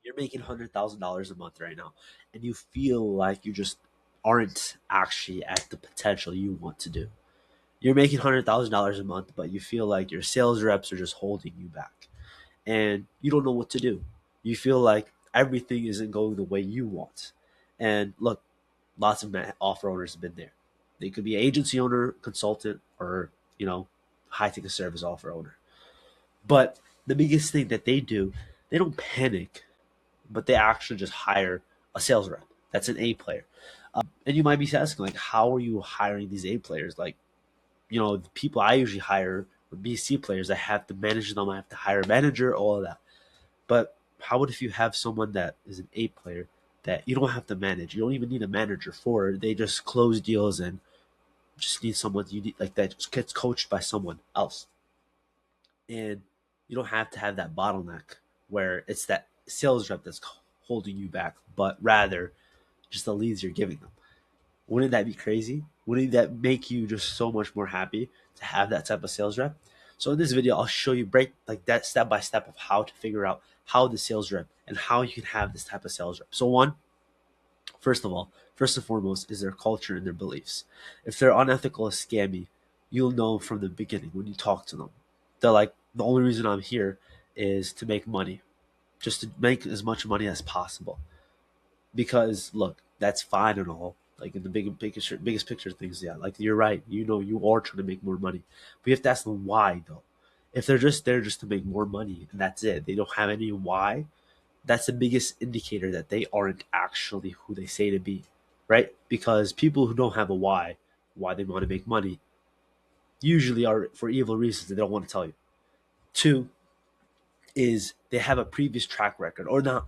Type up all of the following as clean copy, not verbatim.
You're making $100,000 a month right now, and you feel like you just aren't actually at the potential you want to do. You're making $100,000 a month, but you feel like your sales reps are just holding you back, and you don't know what to do. You feel like everything isn't going the way you want. And look, lots of offer owners have been there. They could be agency owner, consultant, or high ticket service offer owner. But the biggest thing that they do, they don't panic, but they actually just hire a sales rep. That's an A player. And you might be asking, like, how are you hiring these A players? Like, the people I usually hire are BC players. I have to manage them. I have to hire a manager, all of that. But how would if you have someone that is an A player that you don't have to manage? You don't even need a manager for. They just close deals and just need someone you need like that just gets coached by someone else. And you don't have to have that bottleneck where it's that sales rep that's holding you back, but rather just the leads you're giving them. Wouldn't that be crazy? Wouldn't that make you just so much more happy to have that type of sales rep? So in this video, I'll show you break like that step by step of how to figure out how the sales rep and how you can have this type of sales rep. So first of all, first and foremost is their culture and their beliefs. If they're unethical or scammy, you'll know from the beginning when you talk to them. They're like, the only reason I'm here is to make money, just to make as much money as possible. Because look, that's fine and all. Like in the biggest picture of things, yeah. Like you're right. You are trying to make more money, but you have to ask them why though. If they're just there just to make more money and that's it, they don't have any why. That's the biggest indicator that they aren't actually who they say to be, right? Because people who don't have a why they want to make money, usually are for evil reasons they don't want to tell you. Two is they have a previous track record or not.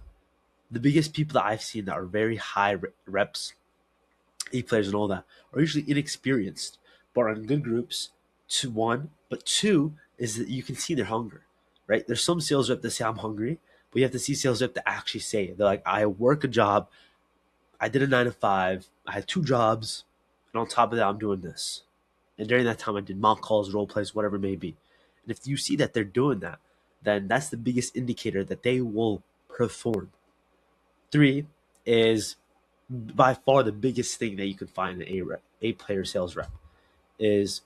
The biggest people that I've seen that are very high reps, A players and all that, are usually inexperienced, but are in good groups. But two is that you can see their hunger, right? There's some sales rep that say I'm hungry, but you have to see sales rep that actually say it. They're like, I work a job, I did a 9 to 5, I had 2 jobs, and on top of that, I'm doing this. And during that time, I did mock calls, role plays, whatever it may be. And if you see that they're doing that, then that's the biggest indicator that they will perform. Three is by far the biggest thing that you can find in a player sales rep is,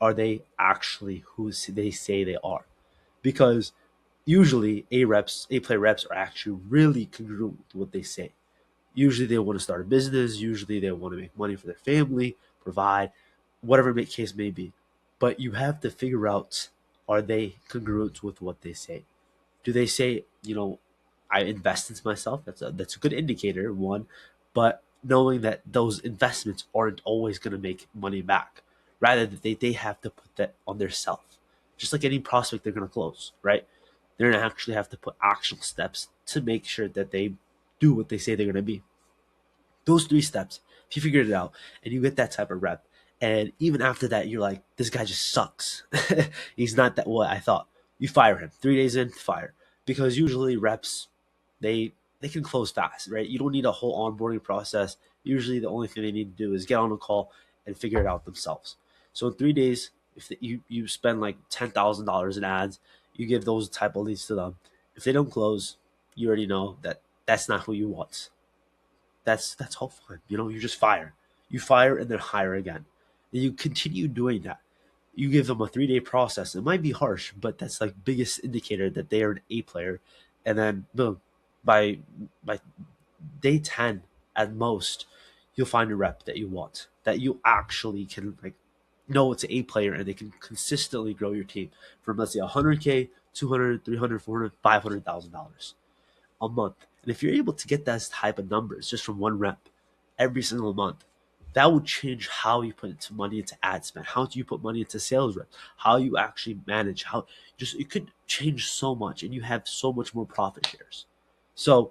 are they actually who they say they are? Because usually A player reps are actually really congruent with what they say. Usually they want to start a business. Usually they want to make money for their family, provide, whatever the case may be. But you have to figure out, are they congruent with what they say? Do they say, I invest into myself? That's a good indicator, one. But knowing that those investments aren't always going to make money back, rather that they have to put that on their self. Just like any prospect they're going to close, right? They're going to actually have to put actual steps to make sure that they do what they say they're going to be. Those 3 steps, if you figure it out and you get that type of rep, and even after that, you're like, this guy just sucks. He's not that what I thought. You fire him. 3 days in, fire. Because usually reps, they can close fast, right? You don't need a whole onboarding process. Usually the only thing they need to do is get on a call and figure it out themselves. So in 3 days, if you spend like $10,000 in ads, you give those type of leads to them. If they don't close, you already know that that's not who you want. That's all fine. You just fire. You fire and then hire again. And you continue doing that. You give them a 3 day process. It might be harsh, but that's like biggest indicator that they are an A player. And then boom, by by day 10 at most, you'll find a rep that you want. That you actually can like know it's an A player and they can consistently grow your team from, let's say, 100K, 200, 300, 400, $500,000 a month. And if you're able to get those type of numbers just from one rep every single month, that would change how you put into money into ad spend. How do you put money into sales reps? How you actually manage? How just it could change so much, and you have so much more profit shares. So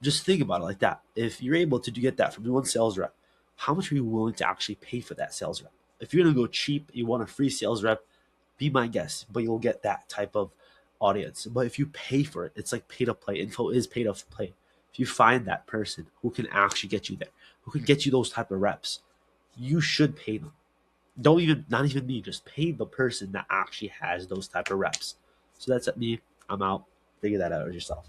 just think about it like that. If you're able to get that from one sales rep, how much are you willing to actually pay for that sales rep? If you're gonna go cheap, you want a free sales rep, be my guest, but you'll get that type of audience. But if you pay for it, it's like pay to play. Info is pay to play. If you find that person who can actually get you there, who can get you those type of reps, you should pay them. Don't even, not even me, just pay the person that actually has those type of reps. So that's at me. I'm out. Figure that out yourself.